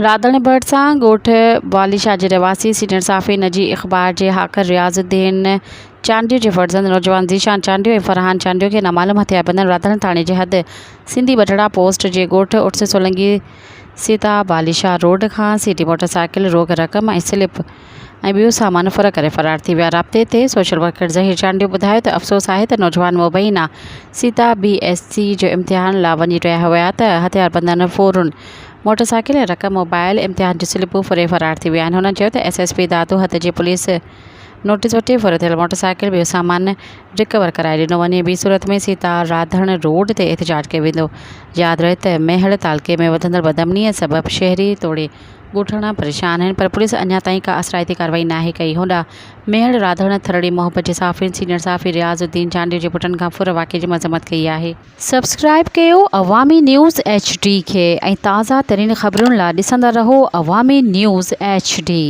राधण भट्ट सां ॻोठ बालिशा जे रहिवासी सीनियर साफ़ी नजी इक़बाल जे हाकर रियाज़ुद्दीन चांडियो जे फर्ज़ंद नौजवान ज़ीशान चांडियो ऐं फरहान चांडियो खे नामालूम हथियारबंदनि राधण थाणे जे हद सिंधी बटड़ा पोस्ट जे ॻोठ उर्स सोलंगी सीता बालिशा रोड खां सिटी मोटरसाइकिल रोक रक़म ऐं स्लिप ऐं ॿियो सामान फ़र्क़ करे फ़रार थी विया। राब्ते ते सोशल वर्कर ज़हीर चांडियो ॿुधायो त अफ़सोस आहे त नौजवान मुबैना सीता BSc जो इम्तिहान लाइ वञी रहिया हुआ त हथियारबंदनि फ़ौरन मोटरसाइकिल ऐं रक़म मोबाइल इम्तिहान जी स्लिपूं फुरे फ़रार थी विया आहिनि। हुननि चयो त SSP दादू हथ जे पुलिस नोटिस वठी फुर थियल मोटरसाइकिल ॿियो सामान रिकवर कराए ॾिनो वञे। ॿी सूरत में सीता राधण रोड ते एहतजाज कयो वेंदो। यादि रहे त मेहड़ तालके में वधंदड़ बदमनीअ सबबि शहरी तोड़े ॻोठाणा परेशान आहिनि, पर पुलिस अञा ताईं का असराइती कार्रवाई नाहे कई। होॾां मेहड़ राधण थरड़ी मोहब्बत जे साफ़िन सीनियर साफ़ी रियाज़ुद्दीन चांडियो जे पुटनि खां फुर वाक़े जी मज़म्मत कई आहे। सब्सक्राइब कयो अवामी न्यूज़ HD खे ऐं ताज़ा तरीन ख़बरुनि लाइ ॾिसंदा रहो अवामी न्यूज़ HD।